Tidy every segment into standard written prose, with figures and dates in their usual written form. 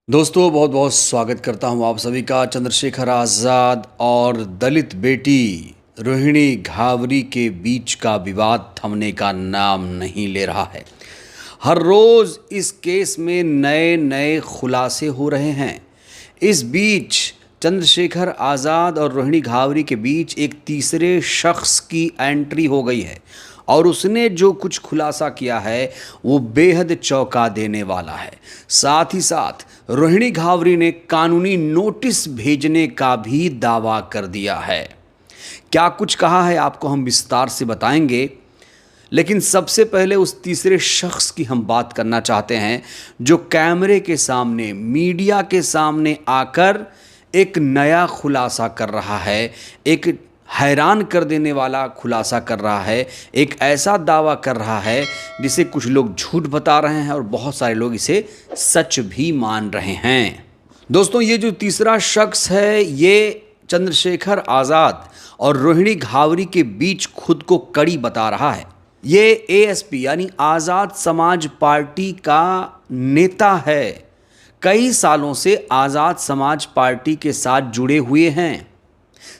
दोस्तों बहुत बहुत स्वागत करता हूं आप सभी का। चंद्रशेखर आज़ाद और दलित बेटी रोहिणी घावरी के बीच का विवाद थमने का नाम नहीं ले रहा है। हर रोज़ इस केस में नए नए खुलासे हो रहे हैं। इस बीच चंद्रशेखर आज़ाद और रोहिणी घावरी के बीच एक तीसरे शख्स की एंट्री हो गई है और उसने जो कुछ खुलासा किया है वो बेहद चौंका देने वाला है। साथ ही साथ रोहिणी घावरी ने कानूनी नोटिस भेजने का भी दावा कर दिया है। क्या कुछ कहा है आपको हम विस्तार से बताएंगे, लेकिन सबसे पहले उस तीसरे शख्स की हम बात करना चाहते हैं जो कैमरे के सामने, मीडिया के सामने आकर एक नया खुलासा कर रहा है, एक हैरान कर देने वाला खुलासा कर रहा है, एक ऐसा दावा कर रहा है जिसे कुछ लोग झूठ बता रहे हैं और बहुत सारे लोग इसे सच भी मान रहे हैं। दोस्तों, ये जो तीसरा शख्स है ये चंद्रशेखर आज़ाद और रोहिणी घावरी के बीच खुद को कड़ी बता रहा है। ये एएसपी यानी आज़ाद समाज पार्टी का नेता है। कई सालों से आज़ाद समाज पार्टी के साथ जुड़े हुए हैं।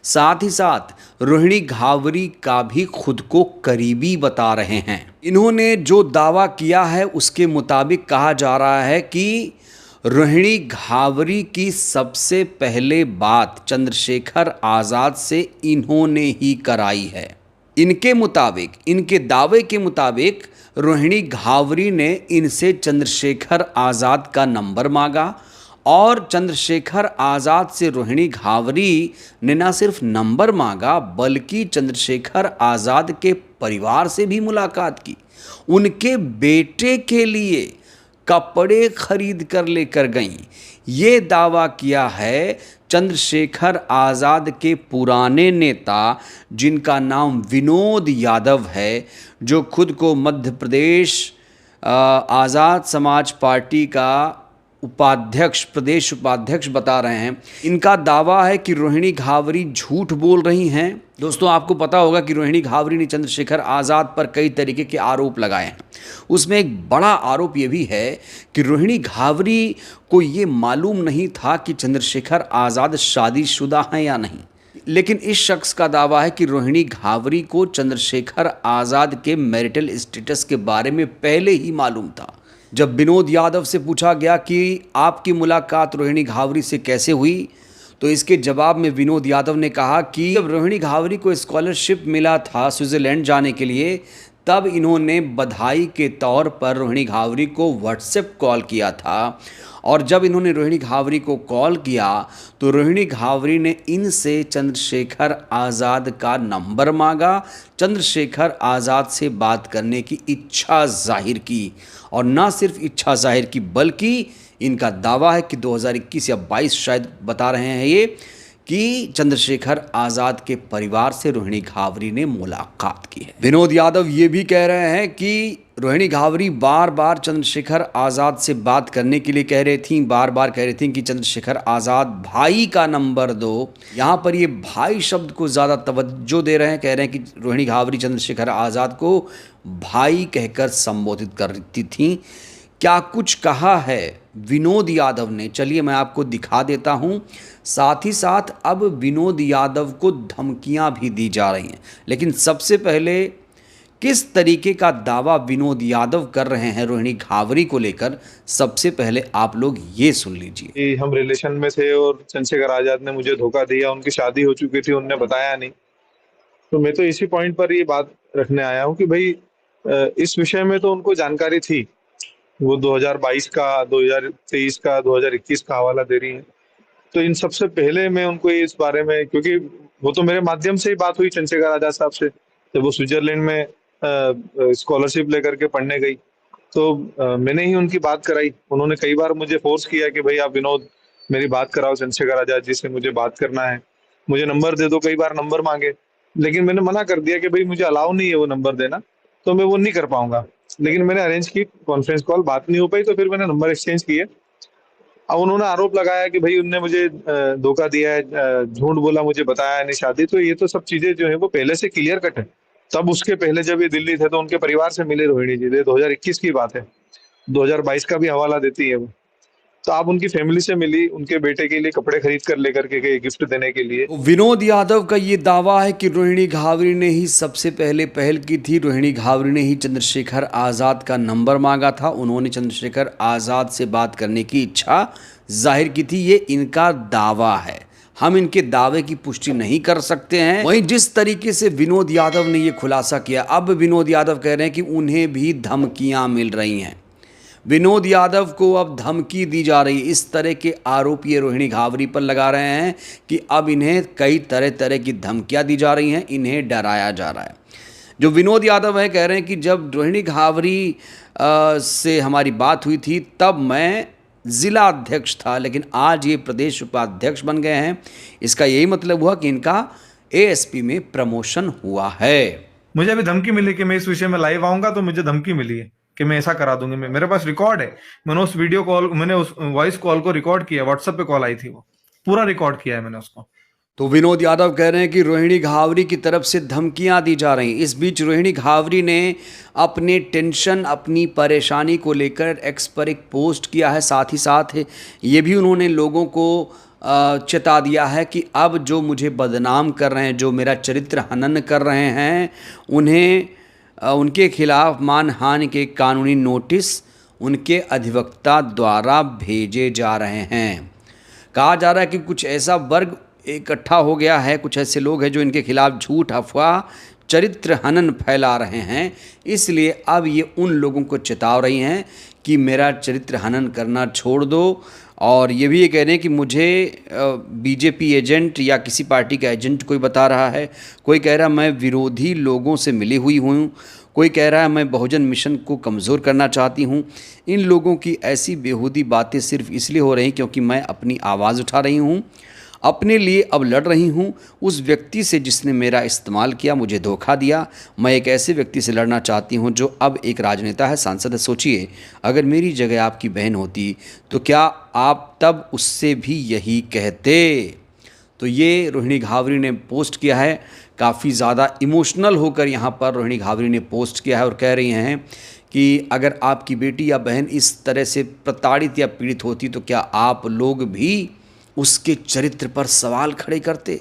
साथ ही साथ रोहिणी घावरी का भी खुद को करीबी बता रहे हैं। इन्होंने जो दावा किया है उसके मुताबिक कहा जा रहा है कि रोहिणी घावरी की सबसे पहले बात चंद्रशेखर आज़ाद से इन्होंने ही कराई है। इनके मुताबिक, इनके दावे के मुताबिक रोहिणी घावरी ने इनसे चंद्रशेखर आज़ाद का नंबर मांगा और चंद्रशेखर आज़ाद से रोहिणी घावरी ने न सिर्फ नंबर मांगा बल्कि चंद्रशेखर आज़ाद के परिवार से भी मुलाकात की। उनके बेटे के लिए कपड़े खरीद कर लेकर गईं। ये दावा किया है चंद्रशेखर आज़ाद के पुराने नेता, जिनका नाम विनोद यादव है, जो खुद को मध्य प्रदेश आज़ाद समाज पार्टी का प्रदेश उपाध्यक्ष बता रहे हैं। इनका दावा है कि रोहिणी घावरी झूठ बोल रही हैं। दोस्तों, आपको पता होगा कि रोहिणी घावरी ने चंद्रशेखर आज़ाद पर कई तरीके के आरोप लगाए हैं। उसमें एक बड़ा आरोप ये भी है कि रोहिणी घावरी को ये मालूम नहीं था कि चंद्रशेखर आज़ाद शादीशुदा हैं या नहीं। लेकिन इस शख्स का दावा है कि रोहिणी घावरी को चंद्रशेखर आज़ाद के मैरिटल स्टेटस के बारे में पहले ही मालूम था। जब विनोद यादव से पूछा गया कि आपकी मुलाकात रोहिणी घावरी से कैसे हुई, तो इसके जवाब में विनोद यादव ने कहा कि जब रोहिणी घावरी को स्कॉलरशिप मिला था स्विट्ज़रलैंड जाने के लिए, तब इन्होंने बधाई के तौर पर रोहिणी घावरी को व्हाट्सएप कॉल किया था। और जब इन्होंने रोहिणी घावरी को कॉल किया तो रोहिणी घावरी ने इनसे चंद्रशेखर आज़ाद का नंबर मांगा, चंद्रशेखर आज़ाद से बात करने की इच्छा जाहिर की। और न सिर्फ इच्छा जाहिर की बल्कि इनका दावा है कि 2021 या 22 शायद बता रहे हैं ये, कि चंद्रशेखर आज़ाद के परिवार से रोहिणी घावरी ने मुलाकात की है। विनोद यादव ये भी कह रहे हैं कि रोहिणी घावरी बार बार चंद्रशेखर आज़ाद से बात करने के लिए कह रही थी, बार बार कह रही थी कि चंद्रशेखर आज़ाद भाई का नंबर दो। यहाँ पर ये भाई शब्द को ज़्यादा तवज्जो दे रहे हैं। कह रहे हैं कि रोहिणी घावरी चंद्रशेखर आज़ाद को भाई कहकर संबोधित करती थी। क्या कुछ कहा है विनोद यादव ने, चलिए मैं आपको दिखा देता हूं। साथ ही साथ अब विनोद यादव को धमकियां भी दी जा रही हैं। लेकिन सबसे पहले किस तरीके का दावा विनोद यादव कर रहे हैं रोहिणी घावरी को लेकर, सबसे पहले आप लोग ये सुन लीजिए। हम रिलेशन में थे और चंद्रशेखर आजाद ने मुझे धोखा दिया, उनकी शादी हो चुकी थी, उनने बताया नहीं। तो मैं तो इसी पॉइंट पर ये बात रखने आया हूँ कि भाई इस विषय में तो उनको जानकारी थी। वो 2022 का, 2023 का, 2021 का हवाला दे रही है। तो इन सबसे पहले मैं उनको इस बारे में, क्योंकि वो तो मेरे माध्यम से ही बात हुई चंद्रशेखर आजाद साहब से, जब वो स्विट्जरलैंड में स्कॉलरशिप लेकर के पढ़ने गई, तो मैंने ही उनकी बात कराई। उन्होंने कई बार मुझे फोर्स किया कि भाई आप विनोद मेरी बात कराओ, चंद्रशेखर आजाद जी से मुझे बात करना है, मुझे नंबर दे दो। कई बार नंबर मांगे, लेकिन मैंने मना कर दिया कि भाई मुझे अलाउ नहीं है वो नंबर देना, तो मैं वो नहीं कर पाऊंगा। लेकिन मैंने अरेंज की कॉन्फ्रेंस कॉल, बात नहीं हो पाई, तो फिर मैंने नंबर एक्सचेंज किए। अब उन्होंने आरोप लगाया कि भाई उनने मुझे धोखा दिया है, झूठ बोला, मुझे बताया नहीं शादी। तो ये तो सब चीजें जो है वो पहले से क्लियर कट है। तब उसके पहले जब ये दिल्ली थे तो उनके परिवार से मिले रोहिणी जी, 2021 की बात है, 2022 का भी हवाला देती है वो। तो आप उनकी फैमिली से मिली, उनके बेटे के लिए कपड़े खरीद कर लेकर के गए गिफ्ट देने के लिए। तो विनोद यादव का ये दावा है कि रोहिणी घावरी ने ही सबसे पहले पहल की थी। रोहिणी घावरी ने ही चंद्रशेखर आज़ाद का नंबर मांगा था। उन्होंने चंद्रशेखर आज़ाद से बात करने की इच्छा जाहिर की थी। ये इनका दावा है, हम इनके दावे की पुष्टि नहीं कर सकते हैं। वहीं जिस तरीके से विनोद यादव ने ये खुलासा किया, अब विनोद यादव कह रहे हैं कि उन्हें भी धमकियां मिल रही हैं। विनोद यादव को अब धमकी दी जा रही है। इस तरह के आरोप ये रोहिणी घावरी पर लगा रहे हैं कि अब इन्हें कई तरह तरह की धमकियां दी जा रही हैं, इन्हें डराया जा रहा है। जो विनोद यादव है कह रहे हैं कि जब रोहिणी घावरी से हमारी बात हुई थी तब मैं ज़िला अध्यक्ष था, लेकिन आज ये प्रदेश उपाध्यक्ष बन गए हैं। इसका यही मतलब हुआ कि इनका एएसपी में प्रमोशन हुआ है। मुझे अभी धमकी मिली कि मैं इस विषय में लाइव आऊंगा, तो मुझे धमकी मिली है कि मैं ऐसा करा दूंगी। मेरे पास रिकॉर्ड है, मैंने उस वॉइस कॉल को रिकॉर्ड किया। व्हाट्सएप पे कॉल आई थी, वो पूरा रिकॉर्ड किया है मैंने उसको। तो विनोद यादव कह रहे हैं कि रोहिणी घावरी की तरफ से धमकियां दी जा रही। इस बीच रोहिणी घावरी ने अपने टेंशन, अपनी परेशानी को लेकर एक्स पर एक पोस्ट किया है। साथ ही साथ ये भी उन्होंने लोगों को चेता दिया है कि अब जो मुझे बदनाम कर रहे हैं, जो मेरा चरित्र हनन कर रहे हैं, उन्हें उनके खिलाफ मानहानि के कानूनी नोटिस उनके अधिवक्ता द्वारा भेजे जा रहे हैं। कहा जा रहा है कि कुछ ऐसा वर्ग इकट्ठा हो गया है, कुछ ऐसे लोग हैं जो इनके खिलाफ झूठ, अफवाह, चरित्र हनन फैला रहे हैं। इसलिए अब ये उन लोगों को चेताव रही हैं कि मेरा चरित्र हनन करना छोड़ दो। और ये भी ये कह रहे हैं कि मुझे बीजेपी एजेंट या किसी पार्टी का एजेंट कोई बता रहा है, कोई कह रहा है मैं विरोधी लोगों से मिली हुई हूँ, कोई कह रहा है मैं बहुजन मिशन को कमज़ोर करना चाहती हूँ। इन लोगों की ऐसी बेहूदी बातें सिर्फ इसलिए हो रही क्योंकि मैं अपनी आवाज़ उठा रही हूँ, अपने लिए अब लड़ रही हूँ। उस व्यक्ति से जिसने मेरा इस्तेमाल किया, मुझे धोखा दिया, मैं एक ऐसे व्यक्ति से लड़ना चाहती हूँ जो अब एक राजनेता है, सांसद है। सोचिए, अगर मेरी जगह आपकी बहन होती तो क्या आप तब उससे भी यही कहते? तो ये रोहिणी घावरी ने पोस्ट किया है। काफ़ी ज़्यादा इमोशनल होकर यहाँ पर रोहिणी घावरी ने पोस्ट किया है और कह रही हैं कि अगर आपकी बेटी या बहन इस तरह से प्रताड़ित या पीड़ित होती तो क्या आप लोग भी उसके चरित्र पर सवाल खड़े करते?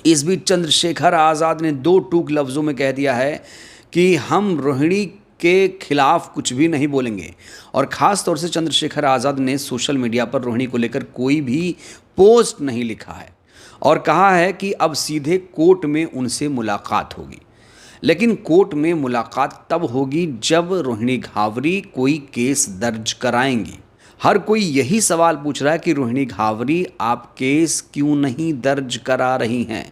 इस बीच चंद्रशेखर आज़ाद ने दो टूक लफ्ज़ों में कह दिया है कि हम रोहिणी के खिलाफ कुछ भी नहीं बोलेंगे। और ख़ास तौर से चंद्रशेखर आज़ाद ने सोशल मीडिया पर रोहिणी को लेकर कोई भी पोस्ट नहीं लिखा है और कहा है कि अब सीधे कोर्ट में उनसे मुलाकात होगी। लेकिन कोर्ट में मुलाकात तब होगी जब रोहिणी घावरी कोई केस दर्ज कराएंगी। हर कोई यही सवाल पूछ रहा है कि रोहिणी घावरी आप केस क्यों नहीं दर्ज करा रही हैं?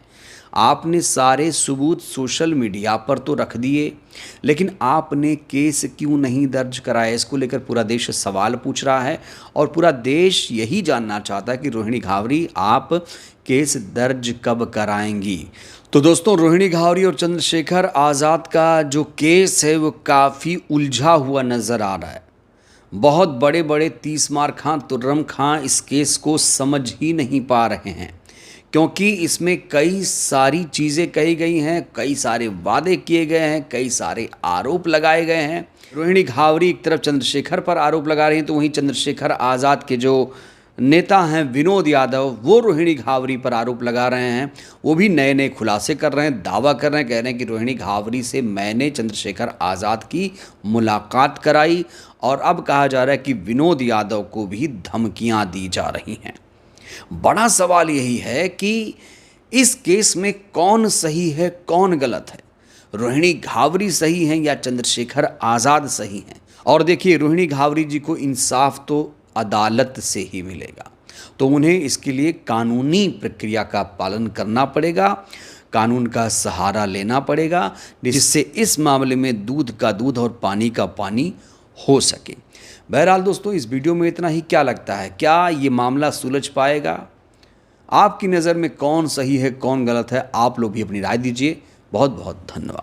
आपने सारे सबूत सोशल मीडिया पर तो रख दिए, लेकिन आपने केस क्यों नहीं दर्ज कराया? इसको लेकर पूरा देश सवाल पूछ रहा है और पूरा देश यही जानना चाहता है कि रोहिणी घावरी आप केस दर्ज कब कराएंगी। तो दोस्तों, रोहिणी घावरी और चंद्रशेखर आज़ाद का जो केस है वो काफ़ी उलझा हुआ नज़र आ रहा है। बहुत बड़े बड़े तीसमार खां, तुर्रम खां इस केस को समझ ही नहीं पा रहे हैं, क्योंकि इसमें कई सारी चीज़ें कही गई हैं, कई सारे वादे किए गए हैं, कई सारे आरोप लगाए गए हैं। रोहिणी घावरी एक तरफ चंद्रशेखर पर आरोप लगा रही हैं, तो वहीं चंद्रशेखर आज़ाद के जो नेता हैं विनोद यादव, वो रोहिणी घावरी पर आरोप लगा रहे हैं। वो भी नए नए खुलासे कर रहे हैं, दावा कर रहे हैं, कह रहे हैं कि रोहिणी घावरी से मैंने चंद्रशेखर आज़ाद की मुलाकात कराई। और अब कहा जा रहा है कि विनोद यादव को भी धमकियां दी जा रही हैं। बड़ा सवाल यही है कि इस केस में कौन सही है, कौन गलत है? रोहिणी घावरी सही हैं या चंद्रशेखर आज़ाद सही हैं? और देखिए, रोहिणी घावरी जी को इंसाफ तो अदालत से ही मिलेगा, तो उन्हें इसके लिए कानूनी प्रक्रिया का पालन करना पड़ेगा, कानून का सहारा लेना पड़ेगा, जिससे इस मामले में दूध का दूध और पानी का पानी हो सके। बहरहाल दोस्तों, इस वीडियो में इतना ही। क्या लगता है, क्या ये मामला सुलझ पाएगा? आपकी नज़र में कौन सही है, कौन गलत है? आप लोग भी अपनी राय दीजिए। बहुत बहुत धन्यवाद।